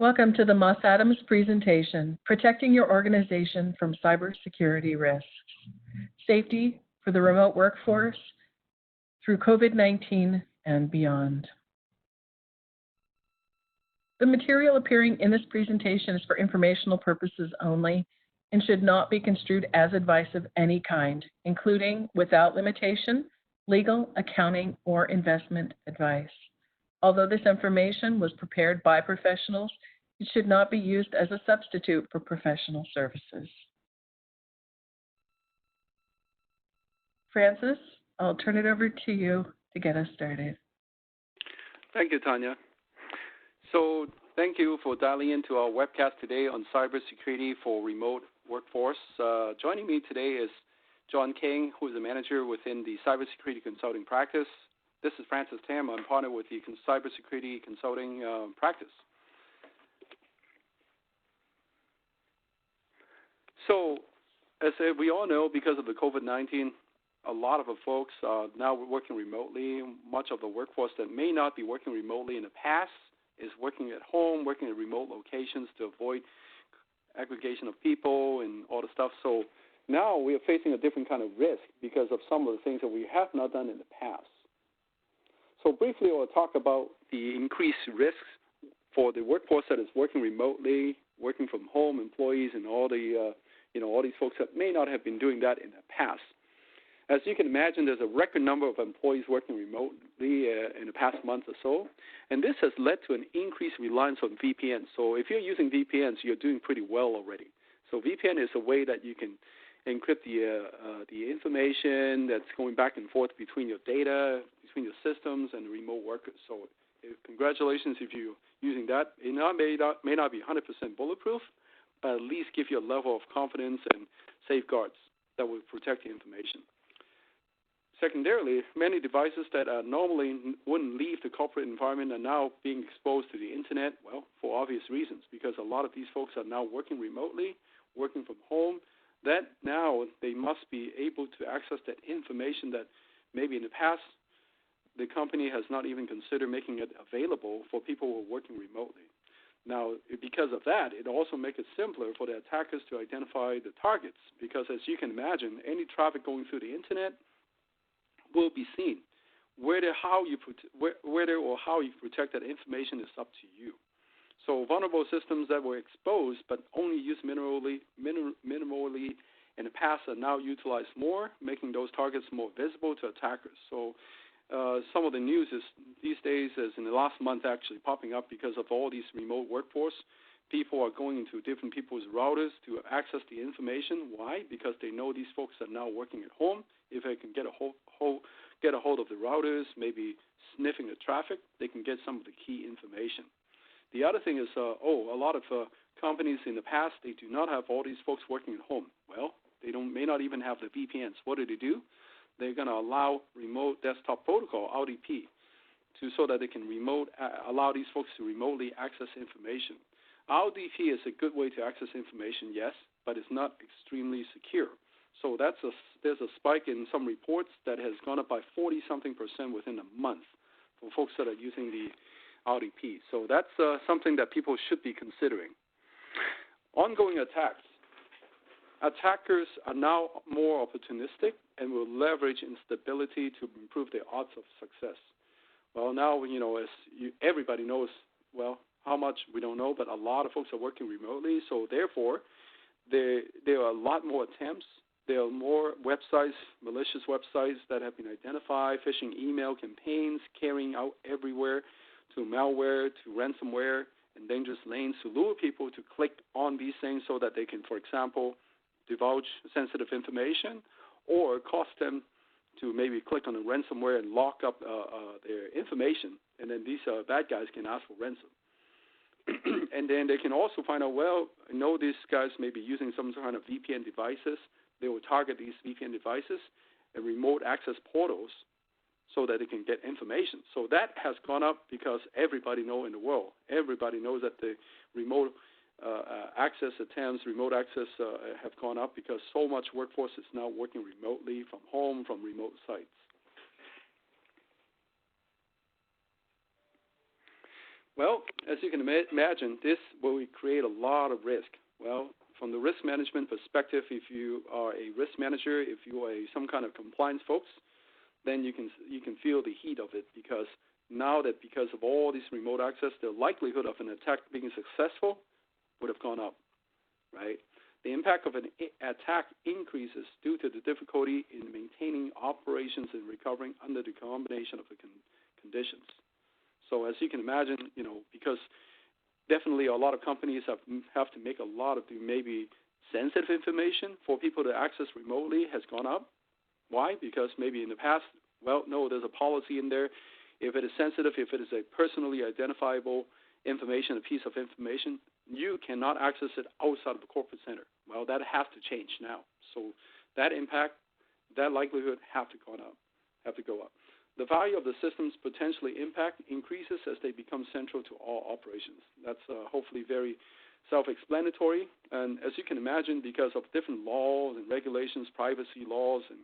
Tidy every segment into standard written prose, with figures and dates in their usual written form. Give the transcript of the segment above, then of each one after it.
Welcome to the Moss Adams presentation, Protecting Your Organization from Cybersecurity Risks, Safety for the Remote Workforce through COVID-19 and beyond. The material appearing in this presentation is for informational purposes only and should not be construed as advice of any kind, including, without limitation, legal, accounting, or investment advice. Although this information was prepared by professionals, it should not be used as a substitute for professional services. Francis, I'll turn it over to you to get us started. Thank you, Tanya. So thank you for dialing into our webcast today on cybersecurity for remote workforce. Joining me today is John King, who is a manager within the cybersecurity consulting practice. This is Francis Tam. I'm partnered with the cybersecurity consulting practice. So, as we all know, because of the COVID-19, a lot of the folks are now working remotely. Much of the workforce that may not be working remotely in the past is working at home, working at remote locations to avoid aggregation of people and all the stuff. So now we are facing a different kind of risk because of some of the things that we have not done in the past. So briefly, I'll talk about the increased risks for the workforce that is working remotely, working from home, employees, and all the all these folks that may not have been doing that in the past. As you can imagine, there's a record number of employees working remotely in the past month or so, and this has led to an increased reliance on VPNs. So if you're using VPNs, you're doing pretty well already. So VPN is a way that you can encrypt the information that's going back and forth between your data, between your systems, and the remote workers. So congratulations if you're using that. It may not be 100% bulletproof, but at least give you a level of confidence and safeguards that will protect the information. Secondarily, many devices that normally wouldn't leave the corporate environment are now being exposed to the internet, well, for obvious reasons, because a lot of these folks are now working remotely, working from home, that now they must be able to access that information that maybe in the past the company has not even considered making it available for people who are working remotely. Now, because of that, it also makes it simpler for the attackers to identify the targets, because as you can imagine, any traffic going through the internet will be seen. Whether or how you protect that information is up to you. So vulnerable systems that were exposed but only used minimally in the past are now utilized more, making those targets more visible to attackers. So some of the news is these days is in the last month actually popping up because of all these remote workforce. People are going into different people's routers to access the information. Why? Because they know these folks are now working at home. If they can get a hold of the routers, maybe sniffing the traffic, they can get some of the key information. The other thing is, a lot of companies in the past, they do not have all these folks working at home. Well, they may not even have the VPNs. What do? They're going to allow remote desktop protocol, RDP, so that they can allow these folks to remotely access information. RDP is a good way to access information, yes, but it's not extremely secure. So there's a spike in some reports that has gone up by 40-something% within a month for folks that are using the RDP. So that's something that people should be considering. Ongoing attacks. Attackers are now more opportunistic and will leverage instability to improve their odds of success. Well, now, as everybody knows, well, how much we don't know, but a lot of folks are working remotely, so therefore there are a lot more attempts. There are more websites, malicious websites that have been identified, phishing email campaigns carrying out everywhere, to malware, to ransomware, and dangerous links to lure people to click on these things so that they can, for example, divulge sensitive information, or cause them to maybe click on the ransomware and lock up their information, and then these bad guys can ask for ransom. And then they can also find out, well, I know these guys may be using some kind of VPN devices. They will target these VPN devices and remote access portals so that they can get information. So that has gone up because everybody knows in the world. Everybody knows that the remote access attempts, remote access have gone up because so much workforce is now working remotely from home, from remote sites. Well, as you can imagine, this will create a lot of risk. Well, from the risk management perspective, if you are a risk manager, if you are some kind of compliance folks, then you can feel the heat of it, because now that because of all this remote access, the likelihood of an attack being successful would have gone up, right? The impact of an attack increases due to the difficulty in maintaining operations and recovering under the combination of the conditions. So as you can imagine, because definitely a lot of companies have to make a lot of maybe sensitive information for people to access remotely has gone up. Why? Because maybe in the past, well, no, there's a policy in there. If it is sensitive, if it is a personally identifiable information, a piece of information, you cannot access it outside of the corporate center. Well, that has to change now. So that impact, that likelihood have to go up. The value of the system's potentially impact increases as they become central to all operations. That's hopefully very self-explanatory. And as you can imagine, because of different laws and regulations, privacy laws and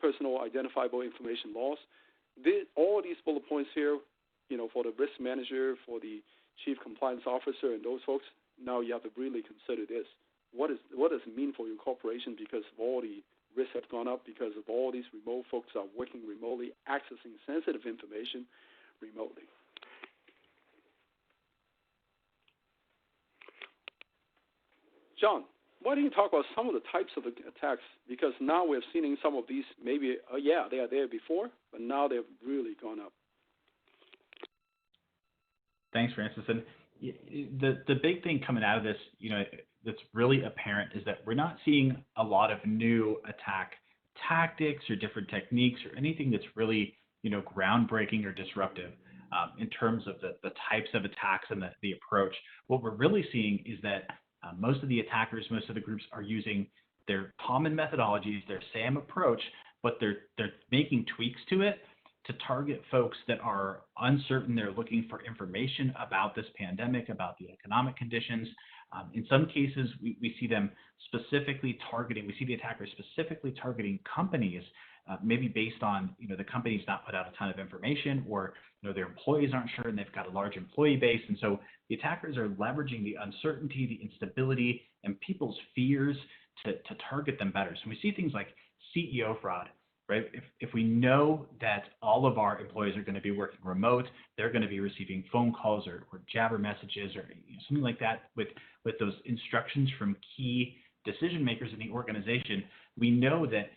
personal identifiable information laws, all these bullet points here, for the risk manager, for the chief compliance officer and those folks, now you have to really consider this. What does it mean for your corporation, because of all the risks have gone up because of all these remote folks are working remotely, accessing sensitive information remotely. John, why don't you talk about some of the types of attacks? Because now we're seeing some of these, maybe, they are there before, but now they've really gone up. Thanks, Francis. And the big thing coming out of this, that's really apparent is that we're not seeing a lot of new attack tactics or different techniques or anything that's really, groundbreaking or disruptive in terms of the types of attacks and the approach. What we're really seeing is that most of the attackers, most of the groups are using their common methodologies, their SAM approach, but they're making tweaks to it to target folks that are uncertain. They're looking for information about this pandemic, about the economic conditions. In some cases, we see them specifically targeting, we see the attackers specifically targeting companies, maybe based on, the company's not put out a ton of information, or, their employees aren't sure and they've got a large employee base. And so the attackers are leveraging the uncertainty, the instability, and people's fears to target them better. So we see things like CEO fraud. Right? If we know that all of our employees are going to be working remote, they're going to be receiving phone calls or jabber messages or something like that with those instructions from key decision makers in the organization, we know that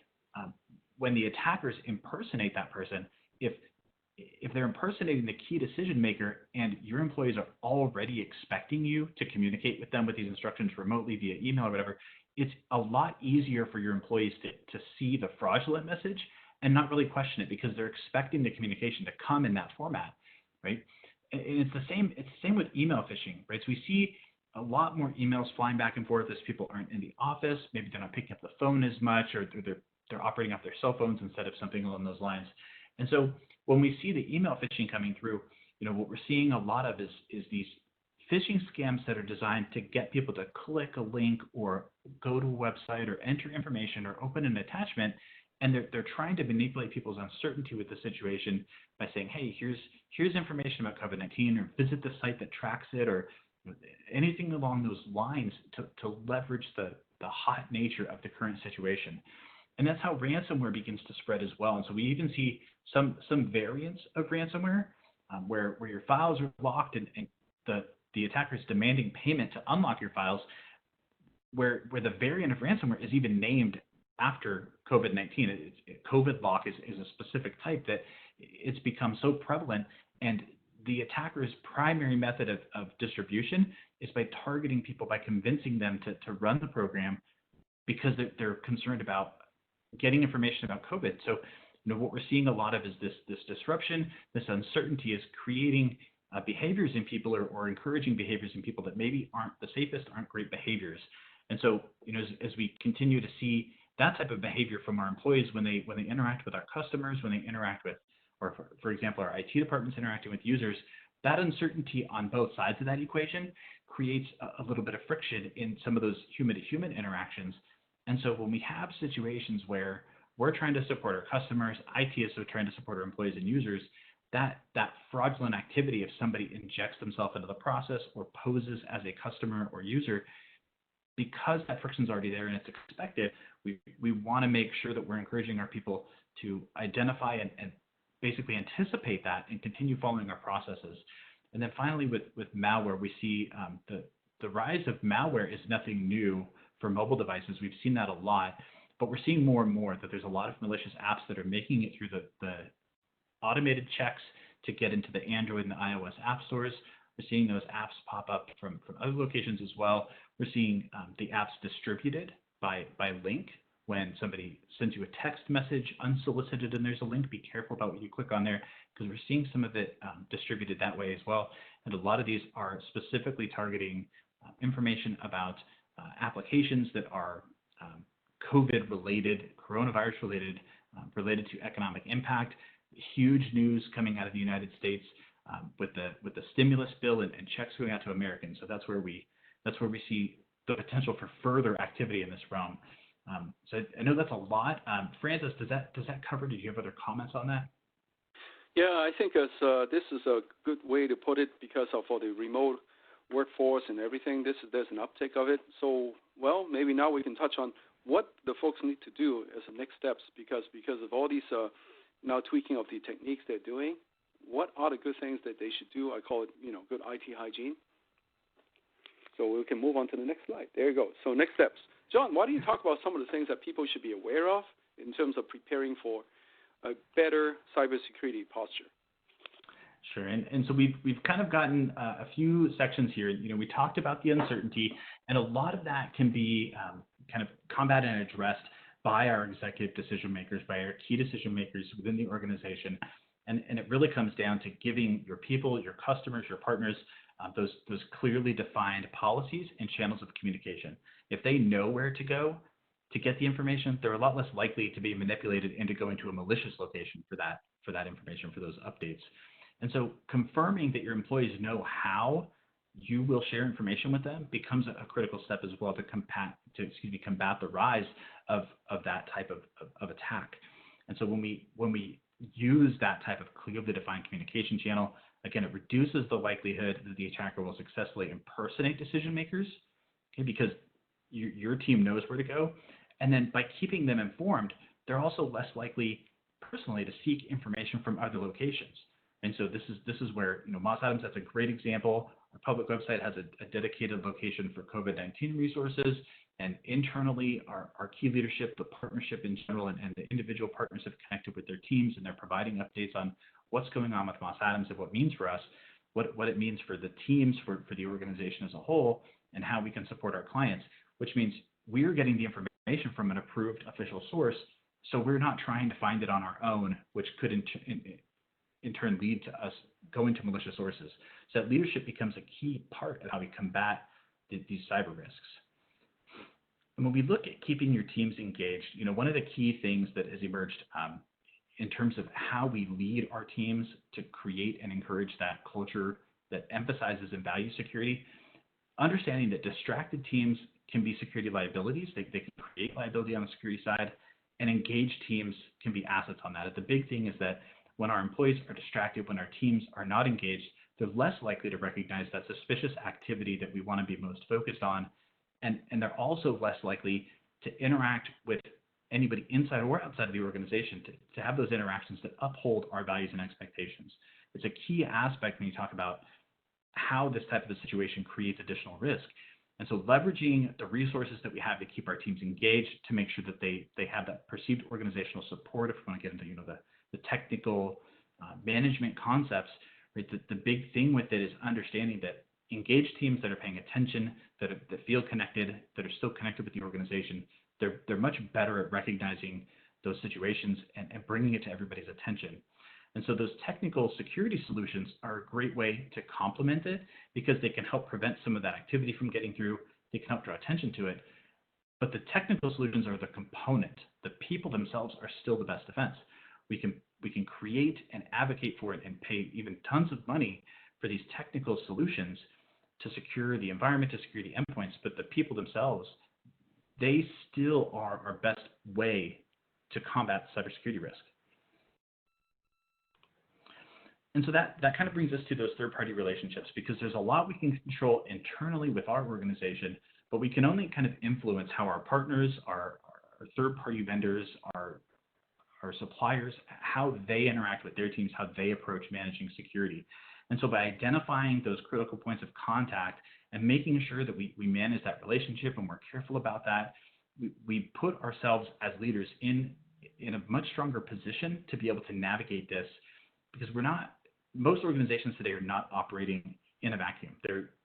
when the attackers impersonate that person, if they're impersonating the key decision maker and your employees are already expecting you to communicate with them with these instructions remotely via email or whatever, it's a lot easier for your employees to see the fraudulent message and not really question it, because they're expecting the communication to come in that format, right? And it's the same with email phishing, right? So we see a lot more emails flying back and forth as people aren't in the office. Maybe they're not picking up the phone as much, or they're operating off their cell phones instead of something along those lines. And so when we see the email phishing coming through, what we're seeing a lot of is these phishing scams that are designed to get people to click a link or go to a website or enter information or open an attachment, and they're trying to manipulate people's uncertainty with the situation by saying, hey, here's information about COVID-19, or visit the site that tracks it, or anything along those lines to leverage the hot nature of the current situation. And that's how ransomware begins to spread as well. And so we even see some variants of ransomware where your files are locked and the attacker is demanding payment to unlock your files, where the variant of ransomware is even named after COVID-19. COVID lock is a specific type that it's become so prevalent, and the attacker's primary method of distribution is by targeting people, by convincing them to run the program, because they're concerned about getting information about COVID. So what we're seeing a lot of is this disruption, this uncertainty is creating behaviors in people, or encouraging behaviors in people that maybe aren't the safest, aren't great behaviors. And so, as we continue to see that type of behavior from our employees when they interact with our customers, when they interact with, or for example, our IT departments interacting with users, that uncertainty on both sides of that equation creates a little bit of friction in some of those human-to-human interactions. And so when we have situations where we're trying to support our customers, IT is trying to support our employees and users, that fraudulent activity if somebody injects themselves into the process or poses as a customer or user. Because that friction's already there and it's expected, we want to make sure that we're encouraging our people to identify and basically anticipate that and continue following our processes. And then finally, with malware, we see the rise of malware is nothing new for mobile devices. We've seen that a lot, but we're seeing more and more that there's a lot of malicious apps that are making it through the automated checks to get into the Android and the iOS app stores. We're seeing those apps pop up from other locations as well. We're seeing the apps distributed by link. When somebody sends you a text message unsolicited and there's a link, be careful about what you click on there, because we're seeing some of it distributed that way as well. And a lot of these are specifically targeting information about applications that are COVID-related, coronavirus-related, related to economic impact. Huge news coming out of the United States with the stimulus bill and checks going out to Americans. So that's where we see the potential for further activity in this realm. So I know that's a lot. Francis, does that cover? Did you have other comments on that? Yeah, I think this is a good way to put it, because for the remote workforce and everything, there's an uptick of it. So, well, maybe now we can touch on what the folks need to do as the next steps, because of all these now tweaking of the techniques they're doing. What are the good things that they should do? I call it, good IT hygiene. So we can move on to the next slide. There you go. So next steps. John, why don't you talk about some of the things that people should be aware of in terms of preparing for a better cybersecurity posture? Sure, and so we've kind of gotten a few sections here. We talked about the uncertainty, and a lot of that can be kind of combated and addressed by our executive decision makers, by our key decision makers within the organization. And it really comes down to giving your people, your customers, your partners, those clearly defined policies and channels of communication. If they know where to go to get the information, they're a lot less likely to be manipulated into going to a malicious location for that information, for those updates. And so confirming that your employees know how you will share information with them becomes a critical step as well to combat the rise of that type of attack. And so when we use that type of clearly defined communication channel, again, it reduces the likelihood that the attacker will successfully impersonate decision makers, because your team knows where to go. And then by keeping them informed, they're also less likely personally to seek information from other locations. And so this is where, Moss Adams, that's a great example. Our public website has a dedicated location for COVID-19 resources, and internally our key leadership, the partnership in general, and the individual partners have connected with their teams, and they're providing updates on what's going on with Moss Adams and what it means for us, what it means for the teams, for the organization as a whole, and how we can support our clients, which means we're getting the information from an approved official source, so we're not trying to find it on our own, which could in turn lead to us going to malicious sources. So that leadership becomes a key part of how we combat these cyber risks. And when we look at keeping your teams engaged, one of the key things that has emerged in terms of how we lead our teams to create and encourage that culture that emphasizes and values security, understanding that distracted teams can be security liabilities. They can create liability on the security side, and engaged teams can be assets on that. The big thing is that when our employees are distracted, when our teams are not engaged, they're less likely to recognize that suspicious activity that we want to be most focused on. And they're also less likely to interact with anybody inside or outside of the organization to have those interactions that uphold our values and expectations. It's a key aspect when you talk about how this type of a situation creates additional risk. And so leveraging the resources that we have to keep our teams engaged, to make sure that they have that perceived organizational support, if we want to get into the technical management concepts, right? The big thing with it is understanding that engaged teams that are paying attention, that feel connected, that are still connected with the organization, they're much better at recognizing those situations and bringing it to everybody's attention. And so those technical security solutions are a great way to complement it, because they can help prevent some of that activity from getting through. They can help draw attention to it. But the technical solutions are the component. The people themselves are still the best defense. We can create and advocate for it and pay even tons of money for these technical solutions to secure the environment, to secure the endpoints, but the people themselves, they still are our best way to combat cybersecurity risk. And so that kind of brings us to those third-party relationships, because there's a lot we can control internally with our organization, but we can only kind of influence how our partners, our third-party vendors, our suppliers, how they interact with their teams, how they approach managing security. And so by identifying those critical points of contact and making sure that we manage that relationship and we're careful about that, we put ourselves as leaders in a much stronger position to be able to navigate this, because most organizations today are not operating in a vacuum.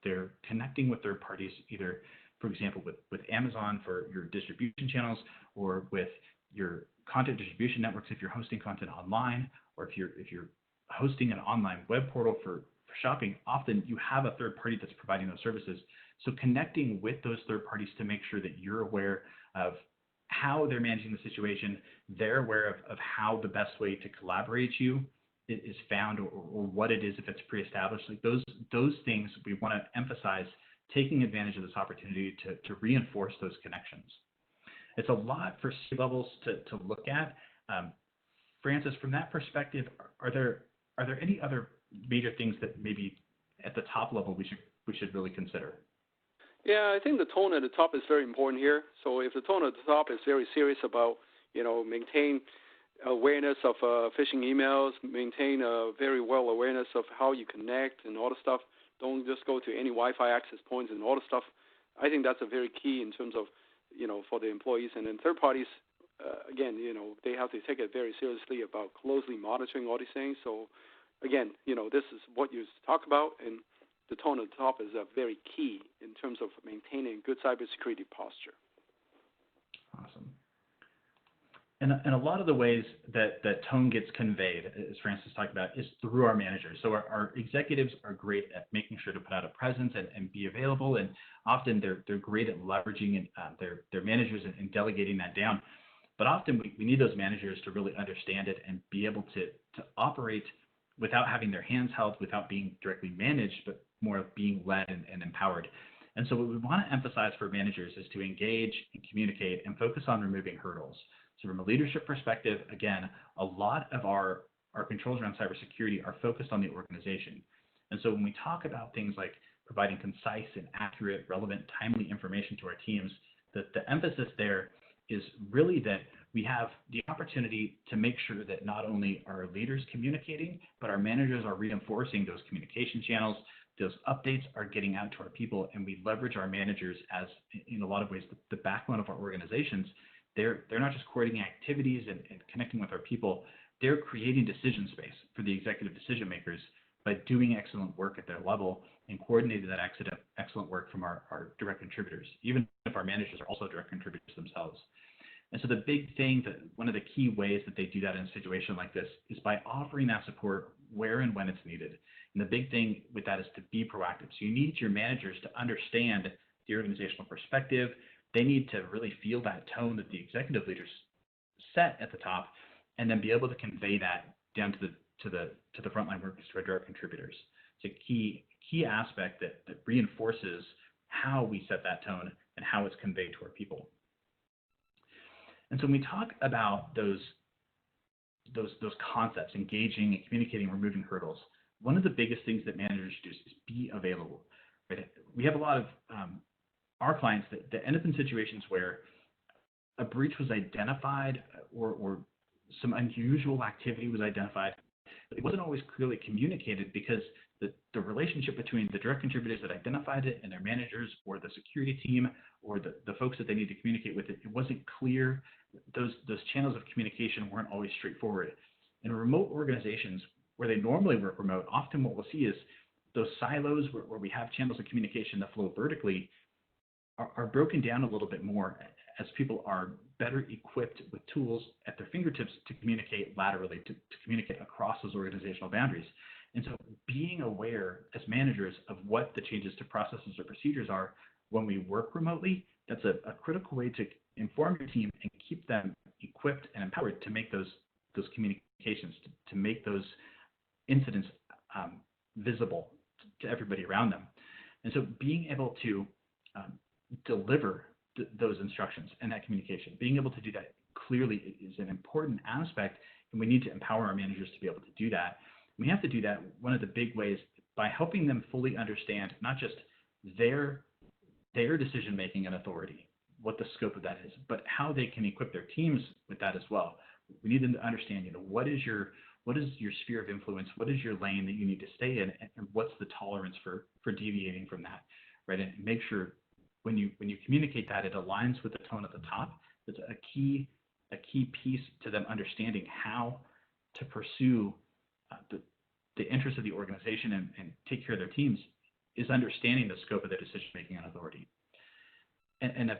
They're connecting with third parties, either, for example, with Amazon for your distribution channels, or with your content distribution networks if you're hosting content online, or if you're hosting an online web portal for shopping. Often you have a third party that's providing those services. So connecting with those third parties to make sure that you're aware of how they're managing the situation, they're aware of how the best way to collaborate you is found, or what it is if it's pre-established. Like those things we want to emphasize, taking advantage of this opportunity to reinforce those connections. It's a lot for C-levels to look at. Francis, from that perspective, are there any other major things that maybe at the top level we should really consider? Yeah, I think the tone at the top is very important here. So if the tone at the top is very serious about, maintain awareness of phishing emails, maintain a very well awareness of how you connect and all the stuff. Don't just go to any Wi-Fi access points and all the stuff. I think that's a very key in terms of, for the employees. And then third parties, again, they have to take it very seriously about closely monitoring all these things. So again, this is what you talk about, and the tone at the top is very key in terms of maintaining good cybersecurity posture. Awesome. And a lot of the ways that tone gets conveyed, as Francis talked about, is through our managers. So our executives are great at making sure to put out a presence and be available, and often they're great at leveraging their managers and delegating that down. But often we need those managers to really understand it and be able to operate without having their hands held, without being directly managed, but more of being led and empowered. And so what we want to emphasize for managers is to engage and communicate and focus on removing hurdles. So from a leadership perspective, again, a lot of our controls around cybersecurity are focused on the organization. And so when we talk about things like providing concise and accurate, relevant, timely information to our teams, the emphasis there is really that we have the opportunity to make sure that not only are our leaders communicating, but our managers are reinforcing those communication channels. Those updates are getting out to our people, and we leverage our managers as, in a lot of ways, the backbone of our organizations. They're not just coordinating activities and connecting with our people, they're creating decision space for the executive decision makers by doing excellent work at their level and coordinating that excellent work from our direct contributors, even if our managers are also direct contributors themselves. And so the big thing, that one of the key ways that they do that in a situation like this is by offering that support where and when it's needed. And the big thing with that is to be proactive. So you need your managers to understand the organizational perspective. They need to really feel that tone that the executive leaders set at the top, and then be able to convey that down to the frontline workers, to our direct contributors. It's a key aspect that reinforces how we set that tone and how it's conveyed to our people. And so when we talk about those concepts, engaging and communicating, removing hurdles, one of the biggest things that managers do is be available. Right? We have a lot of our clients that end up in situations where a breach was identified, or some unusual activity was identified. It wasn't always clearly communicated because the relationship between the direct contributors that identified it and their managers, or the security team, or the folks that they need to communicate with, it wasn't clear. Those channels of communication weren't always straightforward. In remote organizations where they normally work remote, often what we'll see is those silos where we have channels of communication that flow vertically are broken down a little bit more, as people are better equipped with tools at their fingertips to communicate laterally, to communicate across those organizational boundaries. And so being aware as managers of what the changes to processes or procedures are when we work remotely, that's a critical way to inform your team and keep them equipped and empowered to make those communications, to make those incidents visible to everybody around them. And so being able to deliver those instructions and that communication, being able to do that clearly is an important aspect, and we need to empower our managers to be able to do that. We have to do that one of the big ways by helping them fully understand not just their decision-making and authority, what the scope of that is, but how they can equip their teams with that as well. We need them to understand, what is your sphere of influence? What is your lane that you need to stay in, and what's the tolerance for deviating from that, right? And make sure when you communicate that, it aligns with the tone at the top. It's a key piece to them understanding how to pursue the interests of the organization and take care of their teams is understanding the scope of their decision-making and authority. And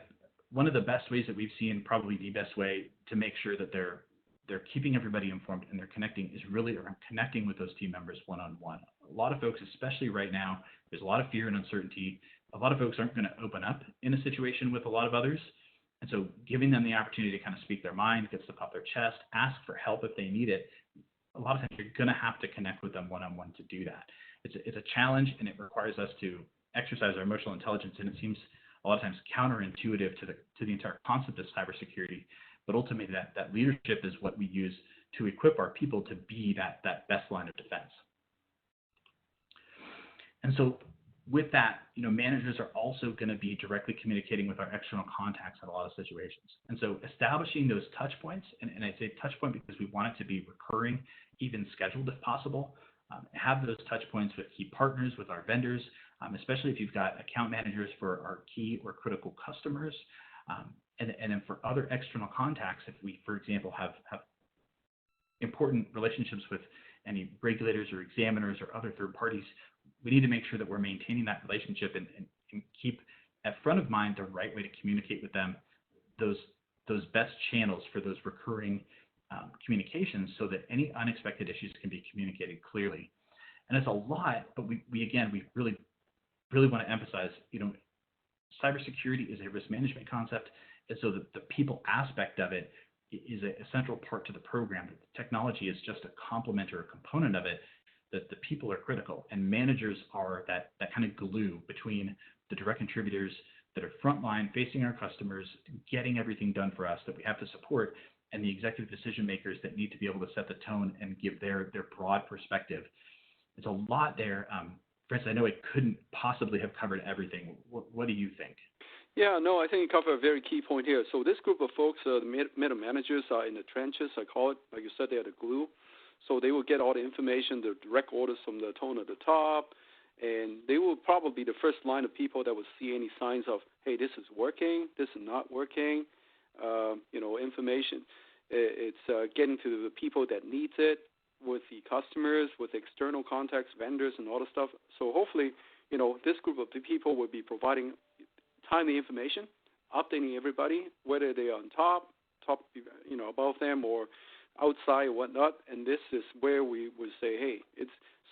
one of the best ways that we've seen, probably the best way to make sure that they're keeping everybody informed and they're connecting, is really around connecting with those team members one-on-one. A lot of folks, especially right now, there's a lot of fear and uncertainty. A lot of folks aren't going to open up in a situation with a lot of others. And so giving them the opportunity to kind of speak their mind, get stuff off their chest, ask for help if they need it, a lot of times you're going to have to connect with them one-on-one to do that. It's a challenge, and it requires us to exercise our emotional intelligence, and it seems a lot of times counterintuitive to the entire concept of cybersecurity. But ultimately, that leadership is what we use to equip our people to be that best line of defense. And so with that, managers are also going to be directly communicating with our external contacts in a lot of situations. And so establishing those touch points, and I say touch point because we want it to be recurring, even scheduled if possible. Have those touch points with key partners, with our vendors, especially if you've got account managers for our key or critical customers. And then for other external contacts, if we, for example, have important relationships with any regulators or examiners or other third parties, we need to make sure that we're maintaining that relationship and keep at front of mind the right way to communicate with them, those best channels for those recurring communications, so that any unexpected issues can be communicated clearly. And it's a lot, but we really want to emphasize, cybersecurity is a risk management concept, and so the people aspect of it is a central part to the program. The technology is just a complement or a component of it. That the people are critical, and managers are that kind of glue between the direct contributors that are frontline, facing our customers, getting everything done for us that we have to support, and the executive decision makers that need to be able to set the tone and give their broad perspective. There's a lot there. Francis, I know I couldn't possibly have covered everything. What do you think? Yeah, no, I think you covered a very key point here. So this group of folks, the middle managers, are in the trenches, I call it. Like you said, they are the glue. So they will get all the information, the direct orders from the tone at the top, and they will probably be the first line of people that will see any signs of, hey, this is working, this is not working, information. It's getting to the people that needs it, with the customers, with external contacts, vendors, and all the stuff. So hopefully, this group of people will be providing timely information, updating everybody, whether they are on top, above them, or outside or whatnot. And this is where we would say, hey,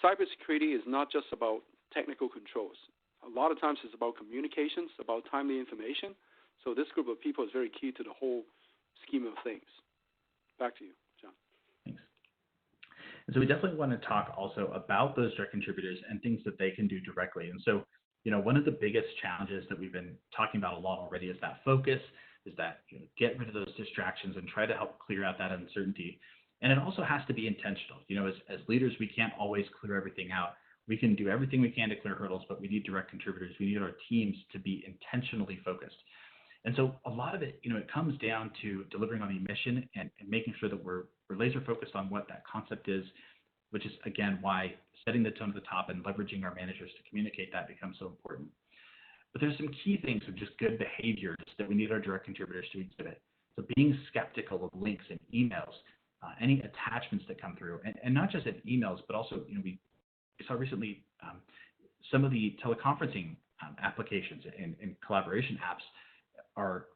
cybersecurity is not just about technical controls. A lot of times it's about communications, about timely information. So this group of people is very key to the whole scheme of things. Back to you, John. Thanks. And so we definitely want to talk also about those direct contributors and things that they can do directly. And so, one of the biggest challenges that we've been talking about a lot already is that focus, is that get rid of those distractions and try to help clear out that uncertainty. And it also has to be intentional. As leaders, we can't always clear everything out. We can do everything we can to clear hurdles, but we need direct contributors. We need our teams to be intentionally focused. And so a lot of it, it comes down to delivering on the mission and making sure that we're laser focused on what that concept is, which is, again, why setting the tone at the top and leveraging our managers to communicate that becomes so important. But there's some key things of just good behaviors that we need our direct contributors to exhibit. So being skeptical of links and emails, any attachments that come through, and not just in emails, but also, we saw recently some of the teleconferencing applications and collaboration apps are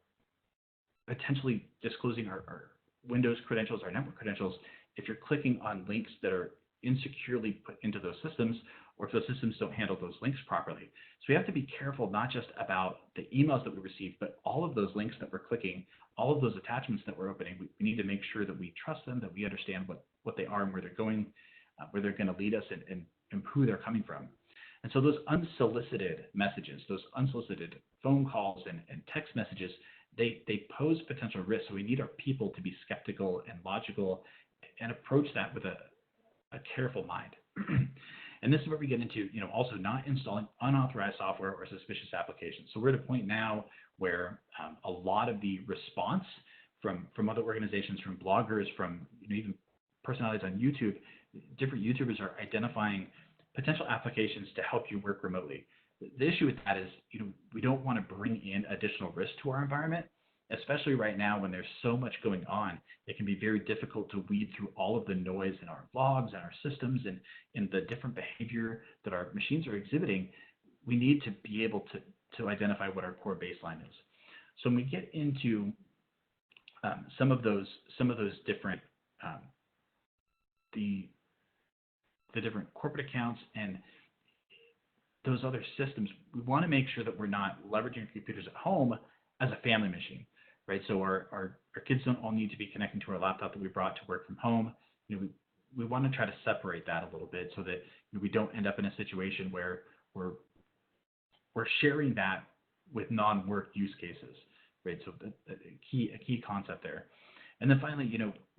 potentially disclosing our Windows credentials, our network credentials, if you're clicking on links that are insecurely put into those systems, or if those systems don't handle those links properly. So we have to be careful not just about the emails that we receive, but all of those links that we're clicking, all of those attachments that we're opening. We need to make sure that we trust them, that we understand what they are and where they're going, where they're going to lead us, and who they're coming from. And so those unsolicited messages, those unsolicited phone calls and text messages, they pose potential risks. So we need our people to be skeptical and logical and approach that with a careful mind. And this is where we get into, also not installing unauthorized software or suspicious applications. So we're at a point now where a lot of the response from other organizations, from bloggers, from even personalities on YouTube, different YouTubers are identifying potential applications to help you work remotely. The issue with that is, we don't want to bring in additional risk to our environment, especially right now when there's so much going on. It can be very difficult to weed through all of the noise in our logs and our systems and the different behavior that our machines are exhibiting. We need to be able to identify what our core baseline is. So when we get into some of those different the different corporate accounts and those other systems, we want to make sure that we're not leveraging computers at home as a family machine, right? So our kids don't all need to be connecting to our laptop that we brought to work from home. We want to try to separate that a little bit so that we don't end up in a situation where we're sharing that with non-work use cases, right? So a key concept there. And then finally,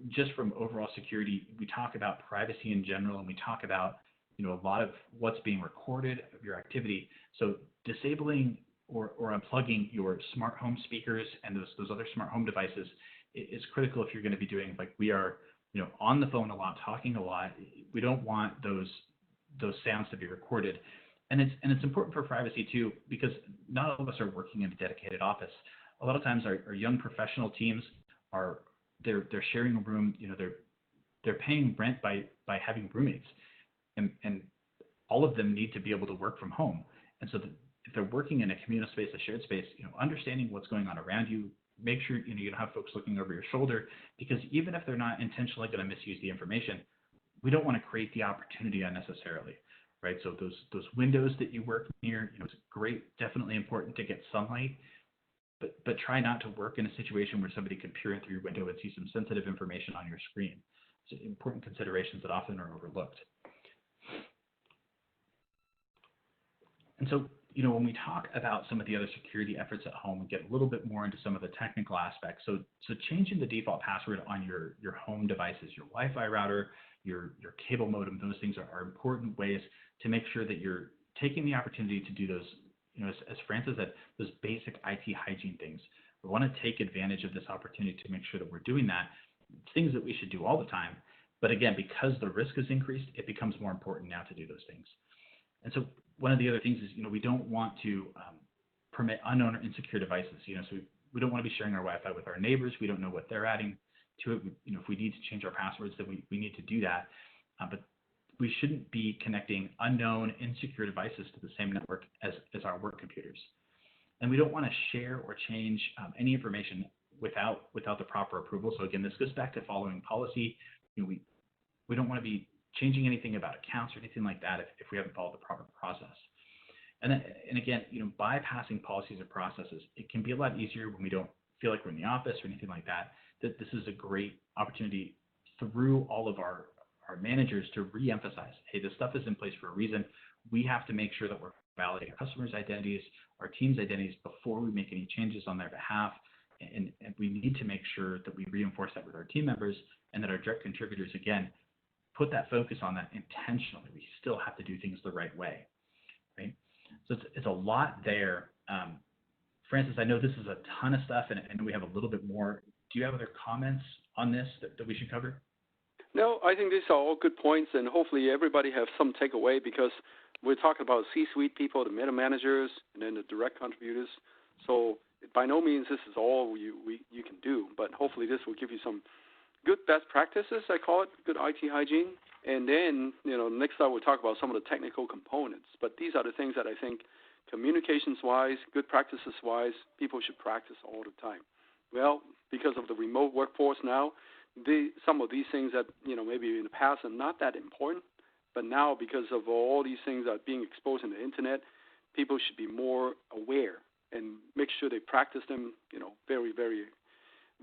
just from overall security, we talk about privacy in general, and we talk about, a lot of what's being recorded of your activity. So disabling or unplugging your smart home speakers and those other smart home devices is critical if you're going to be doing, like we are, on the phone a lot, talking a lot. We don't want those sounds to be recorded. And it's important for privacy too, because not all of us are working in a dedicated office. A lot of times our young professional teams they're sharing a room, they're paying rent by having roommates, and all of them need to be able to work from home. And so if they're working in a communal space, a shared space, understanding what's going on around you, make sure you don't have folks looking over your shoulder, because even if they're not intentionally going to misuse the information, we don't want to create the opportunity unnecessarily, right? So those windows that you work near, it's great, definitely important to get sunlight, but try not to work in a situation where somebody can peer in through your window and see some sensitive information on your screen. It's important considerations that often are overlooked. And so, when we talk about some of the other security efforts at home, we get a little bit more into some of the technical aspects. So changing the default password on your home devices, your Wi-Fi router, your cable modem, those things are important ways to make sure that you're taking the opportunity to do those, as Francis said, those basic IT hygiene things. We want to take advantage of this opportunity to make sure that we're doing that. Things that we should do all the time. But again, because the risk has increased, it becomes more important now to do those things. And so one of the other things is, we don't want to permit unknown or insecure devices. So we don't want to be sharing our Wi-Fi with our neighbors. We don't know what they're adding to it. If we need to change our passwords, then we need to do that. But we shouldn't be connecting unknown, insecure devices to the same network as our work computers. And we don't want to share or change any information without the proper approval. So again, this goes back to following policy. We don't want to be changing anything about accounts or anything like that if we haven't followed the proper process. And again, bypassing policies or processes, it can be a lot easier when we don't feel like we're in the office or anything like that. That this is a great opportunity through all of our managers to re-emphasize, hey, this stuff is in place for a reason. We have to make sure that we're validating our customers' identities, our team's identities before we make any changes on their behalf. And we need to make sure that we reinforce that with our team members and that our direct contributors, again, put that focus on that intentionally. We still have to do things the right way, right? So it's a lot there. Francis, I know this is a ton of stuff, and we have a little bit more. Do you have other comments on this that we should cover? No, I think these are all good points, and hopefully everybody have some takeaway, because we're talking about C-suite people, the middle managers, and then the direct contributors. So by no means this is all you can do, but hopefully this will give you some good best practices, I call it, good IT hygiene. And then, next time we'll talk about some of the technical components. But these are the things that I think communications-wise, good practices-wise, people should practice all the time. Well, because of the remote workforce now, some of these things that, maybe in the past are not that important, but now because of all these things that are being exposed on the internet, people should be more aware and make sure they practice them, very, very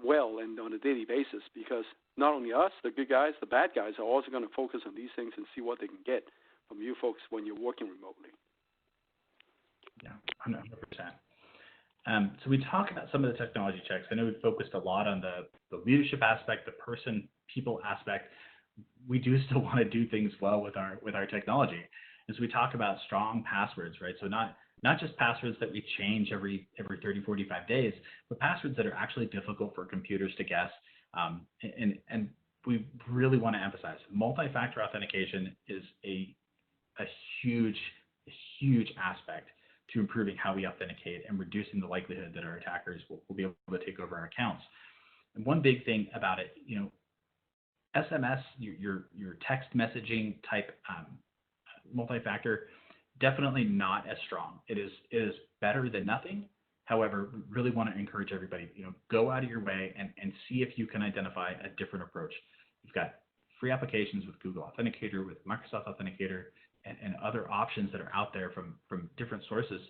well and on a daily basis, because not only us, the good guys, the bad guys are also going to focus on these things and see what they can get from you folks when you're working remotely. Yeah, 100%. So we talk about some of the technology checks. I know we focused a lot on the leadership aspect, the people aspect. we do still want to do things well with our technology. As we talk about strong passwords, right? So not just passwords that we change every 30, 45 days, but passwords that are actually difficult for computers to guess. And we really want to emphasize multi-factor authentication is a huge aspect to improving how we authenticate and reducing the likelihood that our attackers will be able to take over our accounts. And one big thing about it, SMS, your text messaging type multi-factor, definitely not as strong. It is better than nothing. However, we really want to encourage everybody, go out of your way and see if you can identify a different approach. You've got free applications with Google Authenticator, with Microsoft Authenticator, and other options that are out there from different sources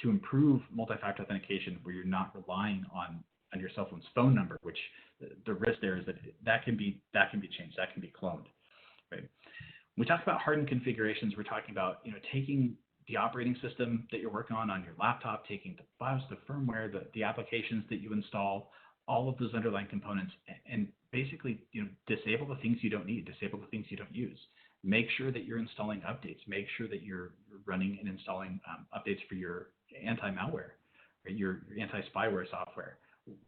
to improve multi-factor authentication where you're not relying on your cell phone's phone number, which the risk there is that can be changed, that can be cloned, right? When we talk about hardened configurations, we're talking about taking the operating system that you're working on your laptop, taking the BIOS, the firmware, the applications that you install, all of those underlying components, and basically disable the things you don't need, disable the things you don't use. Make sure that you're installing updates. Make sure that you're running and installing updates for your anti-malware, or your anti-spyware software,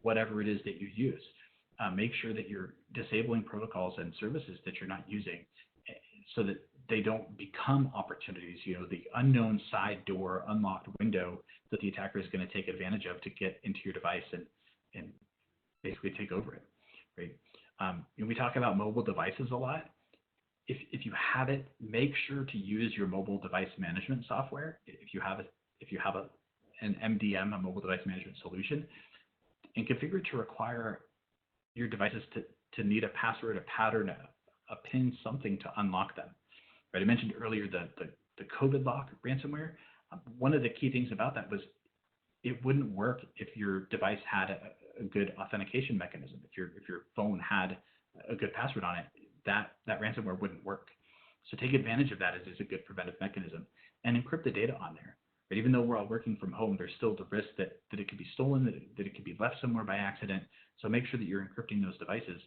whatever it is that you use. Make sure that you're disabling protocols and services that you're not using so that they don't become opportunities, the unknown side door, unlocked window that the attacker is going to take advantage of to get into your device and basically take over it, right? We talk about mobile devices a lot. If you have it, make sure to use your mobile device management software. If you have an MDM, a mobile device management solution, and configure it to require your devices to need a password, a pattern, a PIN, something to unlock them. Right? I mentioned earlier the COVID lock ransomware. One of the key things about that was it wouldn't work if your device had a good authentication mechanism. If your phone had a good password on it, that ransomware wouldn't work. So take advantage of that as a good preventive mechanism and encrypt the data on there. But even though we're all working from home, there's still the risk that it could be stolen, that it could be left somewhere by accident. So make sure that you're encrypting those devices.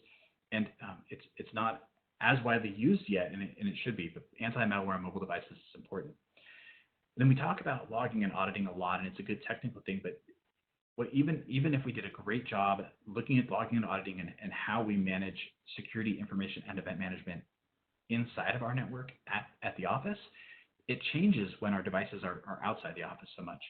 And it's not as widely used yet, and it should be, but anti-malware on mobile devices is important. And then we talk about logging and auditing a lot, and it's a good technical thing, but even if we did a great job looking at logging and auditing and how we manage security information and event management inside of our network at the office, it changes when our devices are outside the office so much.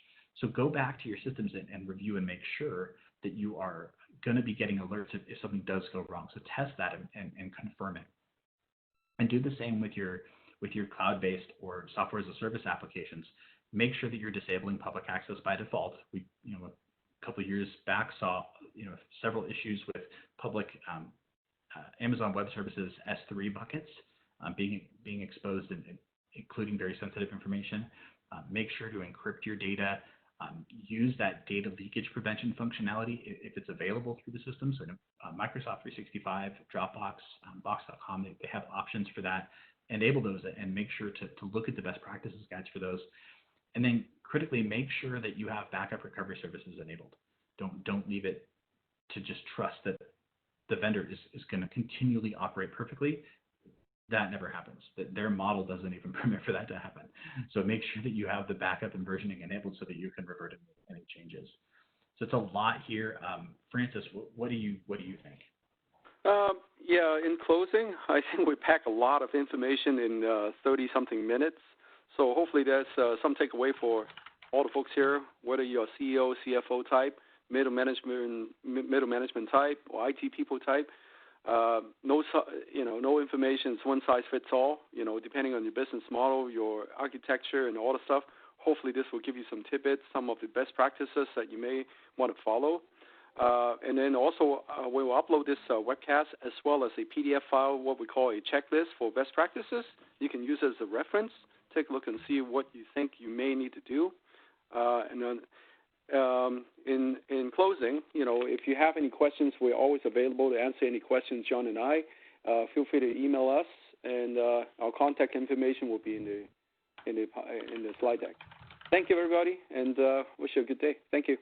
So go back to your systems and review and make sure that you are going to be getting alerts if something does go wrong. So test that and confirm it. And do the same with your cloud-based or software as a service applications. Make sure that you're disabling public access by default. We, a couple of years back saw several issues with public Amazon Web Services S3 buckets being exposed, and including very sensitive information. Make sure to encrypt your data. Use that data leakage prevention functionality if it's available through the system. So Microsoft 365, Dropbox, Box.com, they have options for that. Enable those and make sure to look at the best practices guides for those. And then critically, make sure that you have backup recovery services enabled. Don't leave it to just trust that the vendor is going to continually operate perfectly. That never happens. Their model doesn't even permit for that to happen. So make sure that you have the backup and versioning enabled so that you can revert any changes. So it's a lot here. Francis, what do you think? Yeah, in closing, I think we pack a lot of information in 30-something minutes. So hopefully there's some takeaway for all the folks here, whether you're CEO, CFO type, middle management type, or IT people type. No information is one size fits all. Depending on your business model, your architecture, and all the stuff. Hopefully, this will give you some tidbits, some of the best practices that you may want to follow. And then also, we will upload this webcast as well as a PDF file, what we call a checklist for best practices. You can use it as a reference. Take a look and see what you think you may need to do. And then in closing, if you have any questions, we're always available to answer any questions, John and I. Feel free to email us, and our contact information will be in the slide deck. Thank you, everybody, and wish you a good day. Thank you.